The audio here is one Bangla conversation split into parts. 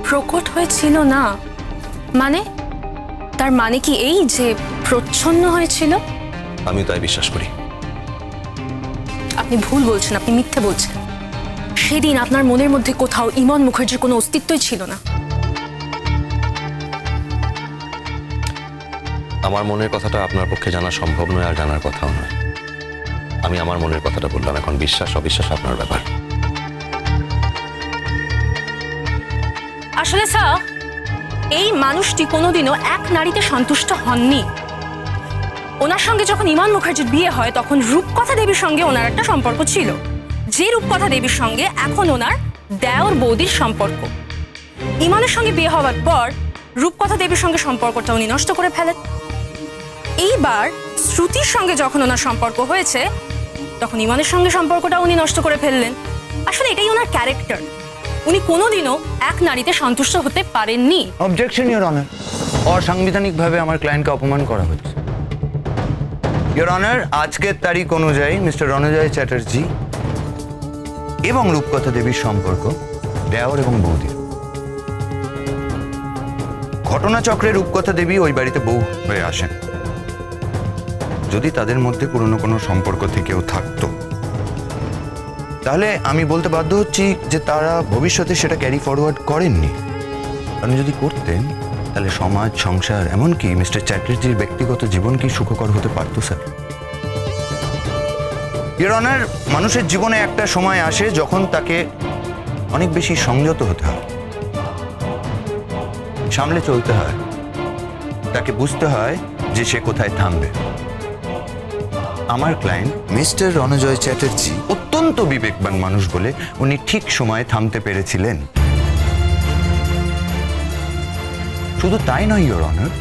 প্রকট হয়েছিল না মানে তার মানে কি এই যে প্রচ্ছন্ন হয়েছিল? আমি তাই বিশ্বাস করি। আপনি ভুল বলছেন, আপনি মিথ্যে বলছেন। সেদিন আপনার মনের মধ্যে কোথাও ইমন মুখার্জির কোনো অস্তিত্বই ছিল না। আমার মনের কথাটা আপনার পক্ষে জানা সম্ভব নয়, আর জানার কথাও নয়। আমি আমার মনের কথাটা বললাম, এখন বিশ্বাস অবিশ্বাস আপনার ব্যাপার। আসলে স্যার, এই মানুষটি কোনোদিনও এক নারীতে সন্তুষ্ট হননি। ওনার সঙ্গে যখন ইমন মুখার্জির বিয়ে হয় তখন রূপকথা দেবীর সঙ্গে ওনার একটা সম্পর্ক ছিল, যে রূপকথা দেবীর সঙ্গে এখন ওনার দেওর বৌদির সম্পর্ক। ইমনের সঙ্গে বিয়ে হওয়ার পর রূপকথা দেবীর সঙ্গে সম্পর্কটা উনি নষ্ট করে ফেলেন। এইবার শ্রুতির সঙ্গে যখন ওনার সম্পর্ক হয়েছে তখন ইমনের সঙ্গে সম্পর্কটা উনি নষ্ট করে ফেললেন। আসলে এটাই ওনার ক্যারেক্টার। উনি কোনোদিনও এক নারীতে সন্তুষ্ট হতে পারেননি। অবজেকশন ইওর অনার, অসাংবিধানিকভাবে আমার ক্লায়েন্টকে অপমান করা হচ্ছে। ইওর অনার, আজকের তারিখ অনুযায়ী মিস্টার রণজয় চ্যাটার্জি এবং রূপকথা দেবীর সম্পর্ক দেওর এবং বৌদির। ঘটনাচক্রে রূপকথা দেবী ওই বাড়িতে বউ হয়ে আসেন। যদি তাদের মধ্যে পুরনো কোনো সম্পর্ক থেকেও থাকতো তাহলে আমি বলতে বাধ্য হচ্ছি যে তারা ভবিষ্যতে সেটা ক্যারি ফরওয়ার্ড করেননি। কারণ যদি করতেন তাহলে সমাজ, সংসার, এমনকি মিস্টার চ্যাটার্জির ব্যক্তিগত জীবন কি সুখকর হতে পারত স্যার? ইওর অনার, মানুষের জীবনে একটা সময় আসে যখন তাকে অনেক বেশি সংযত হতে হয়, সামলে চলতে হয়, তাকে বুঝতে হয় যে সে কোথায় থামবে। আমার ক্লায়েন্ট মিস্টার রণজয় চ্যাটার্জি অত্যন্ত বিবেকবান মানুষ বলে উনি ঠিক সময়ে থামতে পেরেছিলেন। শুধু তাই নয় ইওর অনার,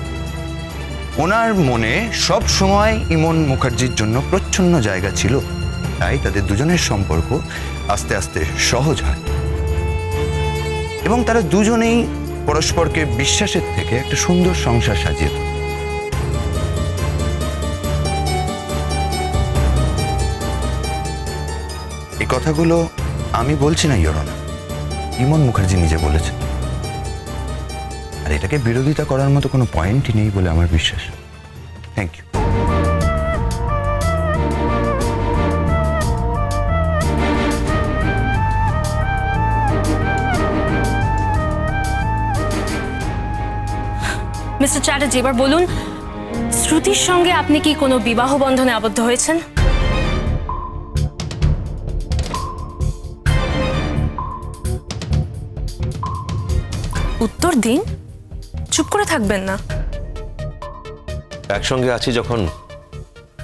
ওনার মনে সব সময় ইমন মুখার্জির জন্য প্রচ্ছন্ন জায়গা ছিল। তাই তাদের দুজনের সম্পর্ক আস্তে আস্তে সহজ হয় এবং তারা দুজনেই পরস্পরকে বিশ্বাসের থেকে একটা সুন্দর সংসার সাজিয়ে তোলে। এই কথাগুলো আমি বলছি না ইওর অনার, ইমন মুখার্জি নিজে বলেছে। আর এটাকে বিরোধিতা করার মতো কোনো পয়েন্টই নেই বলে আমার বিশ্বাস। Thank you. মিস্টার চ্যাটার্জি, এবার বলুন, শ্রুতির সঙ্গে আপনি কি কোনো বিবাহ বন্ধনে আবদ্ধ হয়েছেন? উত্তর দিন, চুপ করে থাকবেন না। একসঙ্গে আছি যখন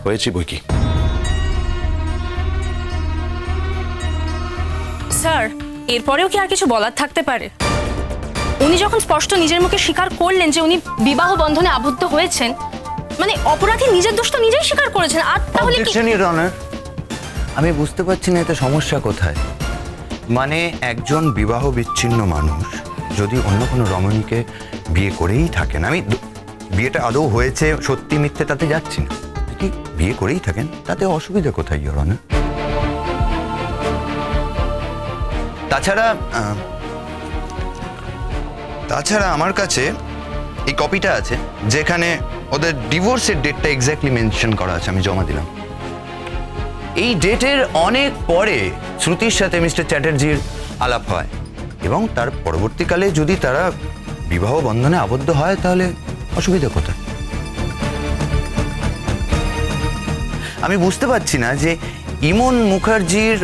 হয়েছি বই কি। স্যার, এরপরেও কি আর কিছু বলার থাকতে পারে? উনি যখন স্পষ্ট নিজের মুখে স্বীকার করলেন যে উনি বিবাহ বন্ধনে আবদ্ধ হয়েছেন, মানে অপরাধী নিজের দোষ তো নিজেই স্বীকার করেছেন। আর তাহলে কি? অবজেকশন ইওর অনার, আমি বুঝতে পারছি না এতে সমস্যা কোথায়। মানে একজন বিবাহ বিচ্ছিন্ন মানুষ যদি অন্য কোনো রমণীকে বিয়ে করেই থাকেন, আমি বিয়েটা আদৌ হয়েছে সত্যি মিথ্যে তাতে যাচ্ছি না, যদি বিয়ে করেই থাকেন তাতে অসুবিধা কোথায় ইওর অনার? তাছাড়া আমার কাছে এই কপিটা আছে যেখানে ওদের ডিভোর্সের ডেটটা এক্স্যাক্টলি মেনশন করা আছে, আমি জমা দিলাম। এই ডেটের অনেক পরে শ্রুতির সাথে মিস্টার চ্যাটার্জির আলাপ হয় এবং তার পরবর্তীকালে যদি তারা বিবাহ বন্ধনে আবদ্ধ হয় তাহলে অসুবিধা কোথায়? আমি বুঝতে পারছি না যে ইমন মুখার্জির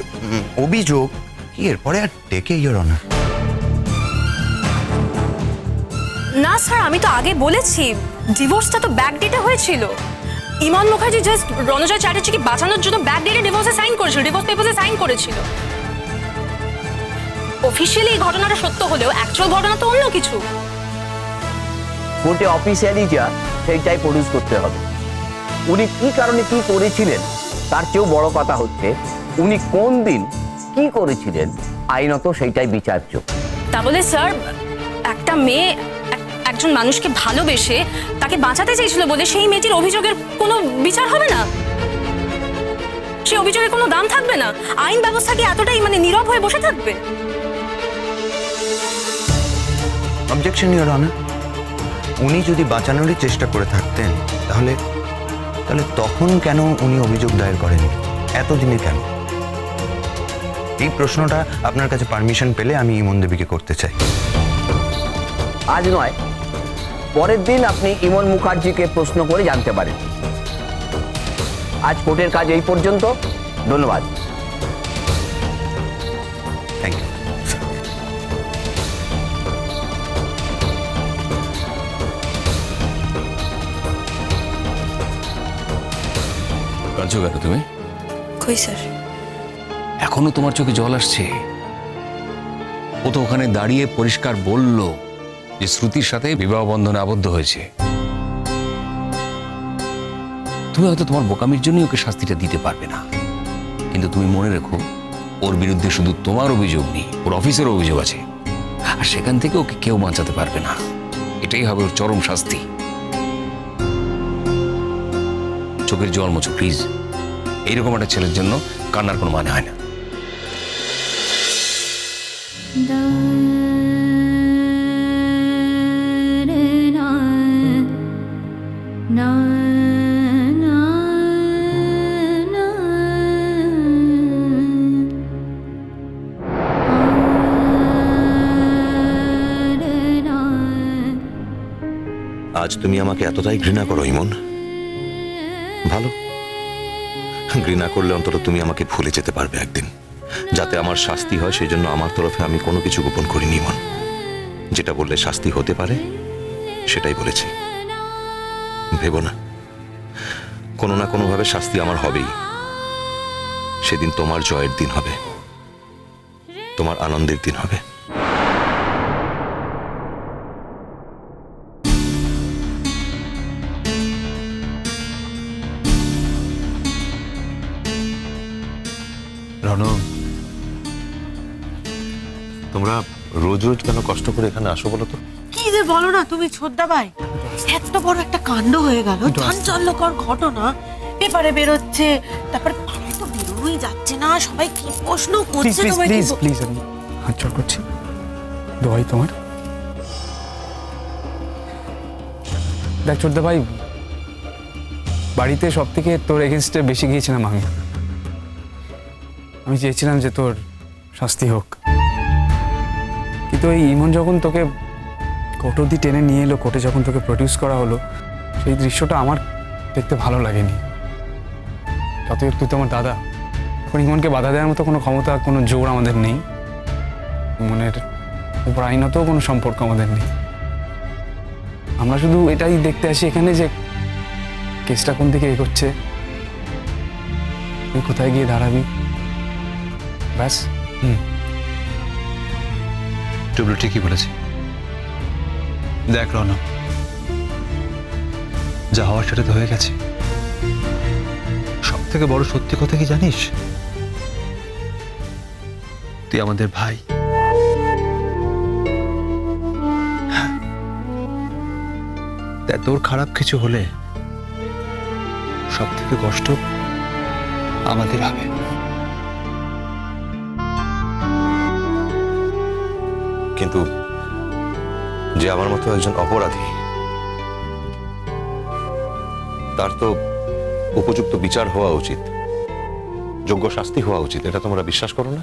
অভিযোগ কি এরপরে আর টেকে ইওর অনার। না স্যার, আমি তো আগে বলেছি ডিভোর্সটা তো ব্যাকডেটে হয়েছিল। ইমন মুখার্জি জাস্ট রণজয় চ্যাটার্জিকে বাঁচানোর জন্য ব্যাকডেটে ডিভোর্সে সাইন করেছিল, ডিভোর্স পেপারে সাইন করেছিল। অফিশিয়ালি এই ঘটনাটা সত্য হলেও অ্যাকচুয়াল ঘটনা তো অন্য কিছু। কোর্টে অফিসিয়ালি যা সেইটাই প্রডিউস করতে হবে। উনি কি কারণে কি করেছিলেন তার চেয়েও বড় কথা হচ্ছে উনি কোন দিন কি করেছিলেন, আইনত সেইটাই বিচার্য। তা বলে স্যার, একটা মেয়ে একজন মানুষকে ভালোবেসে তাকে বাঁচাতে চেয়েছিল বলে সেই মেয়েটির অভিযোগের কোনো বিচার হবে না? সে অভিযোগের কোনো দাম থাকবে না? আইন ব্যবস্থা কি এতটাই নীরব হয়ে বসে থাকবে? Objection your honour. উনি যদি বাঁচানোরই চেষ্টা করে থাকতেন তাহলে তাহলে তখন কেন উনি অভিযোগ দায়ের করেননি, এতদিনে কেন? এই প্রশ্নটা আপনার কাছে পারমিশন পেলে আমি ইমন দেবীকে করতে চাই। আজ নয়, পরের দিন আপনি ইমন মুখার্জিকে প্রশ্ন করে জানতে পারেন। আজ কোর্টের কাজ এই পর্যন্ত। ধন্যবাদ। Thank you. কাঁদছো কেন তুমি? কই স্যার? এখনো তোমার চোখে জল আসছে? ও তো ওখানে দাঁড়িয়ে পরিষ্কার বলল যে শ্রুতির সাথে বিবাহ বন্ধনে আবদ্ধ হয়েছে। তুমি হয়তো তোমার বোকামির জন্যই ওকে শাস্তিটা দিতে পারবে না, কিন্তু তুমি মনে রেখো ওর বিরুদ্ধে শুধু তোমার অভিযোগ নেই, ওর অফিসেরও অভিযোগ আছে, আর সেখান থেকে ওকে কেউ বাঁচাতে পারবে না। এটাই হবে ওর চরম শাস্তি। চোখের জল মোছো প্লিজ। এইরকম একটা ছেলের জন্য কান্নার কোনো মানে হয় না। আজ তুমি আমাকে এতটাই ঘৃণা করো ইমন? ভালো, ঘৃণা করলে অন্তত তুমি আমাকে ভুলে যেতে পারবে একদিন। যাতে আমার শাস্তি হয় সেই জন্য আমার তরফে আমি কোনো কিছু গোপন করিনি ইমন। যেটা বললে শাস্তি হতে পারে সেটাই বলেছি। ভেবো না, কোনো না কোনোভাবে শাস্তি আমার হবেই। সেদিন তোমার জয়ের দিন হবে, তোমার আনন্দের দিন হবে। রনক, তোমরা রোজ রোজ কেন কষ্ট করে এখানে আসো বলো তো? কি যে বলো না তুমি ছোটদা ভাই, এত বড় একটা কাণ্ড হয়ে গেল, চাঞ্চল্যকর ঘটনা, পেপারে বেরোচ্ছে, তারপর পাড়ায় তো বেরোনোই যাচ্ছে না, সবাই কি প্রশ্ন করছে তোমায়। প্লিজ প্লিজ আমি হাত জোড় করছি, দোয়াই তোমার। দেখ ছোটদা ভাই, বাড়িতে সব থেকে তোর এগেনস্টে বেশি গিয়েছিলাম আমি চেয়েছিলাম যে তোর শাস্তি হোক, কিন্তু ওই ইমন যখন তোকে কোর্ট অবধি টেনে নিয়ে এলো, কোর্টে যখন তোকে প্রডিউস করা হলো, সেই দৃশ্যটা আমার দেখতে ভালো লাগেনি। যতই তুই তো আমার দাদা, এখন ইমনকে বাধা দেওয়ার মতো কোনো ক্ষমতা, কোনো জোর আমাদের নেই। ইমনের উপর আইনতও কোনো সম্পর্ক আমাদের নেই। আমরা শুধু এটাই দেখতে আসি এখানে যে কেসটা কোন দিকে এগোচ্ছে, তুই কোথায় গিয়ে দাঁড়াবি, ব্যাস। টুবলু ঠিকই বলেছে। দেখ রন, যা হওয়ার সেটা তো হয়ে গেছে। সব থেকে বড় সত্যি কথা কি জানিস? তুই আমাদের ভাই। তাই তোর খারাপ কিছু হলে সব থেকে কষ্ট আমাদের হবে। কিন্তু যে আমার মতো একজন অপরাধী, তার তো উপযুক্ত বিচার হওয়া উচিত, যোগ্য শাস্তি হওয়া উচিত। এটা তোমরা বিশ্বাস করো না?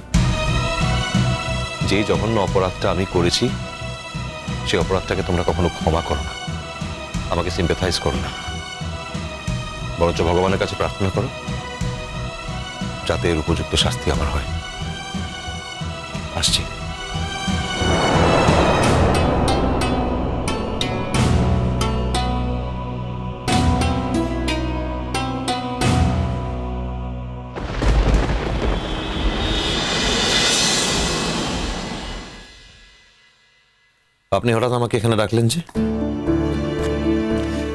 যে জঘন্য অপরাধটা আমি করেছি, সেই অপরাধটাকে তোমরা কখনো ক্ষমা করো না, আমাকে সিম্প্যাথাইজ করো না, বরঞ্চ ভগবানের কাছে প্রার্থনা করো যাতে এর উপযুক্ত শাস্তি আমার হয়। আসছি। আপনি হঠাৎ আমাকে এখানে ডাকলেন যে?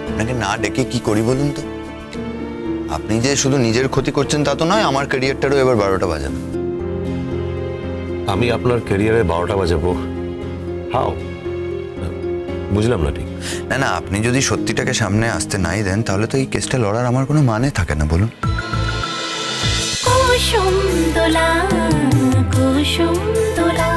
আপনাকে না ডেকে কি করি বলুন তো? আপনি যে শুধু নিজের ক্ষতি করছেন তা তো নয়, আমার ক্যারিয়ারটারও এবার 12টা বাজাবে। আমি আপনার ক্যারিয়ারে 12টা বাজাবো? হাও? বুঝলাম না ঠিক। না না, আপনি যদি সত্যিটাকে সামনে আসতে নাই দেন তাহলে তো এই কেসটা লড়ার আমার কোনো মানে থাকে না, বলুন। কুসুম দোলা কুসুম দোলা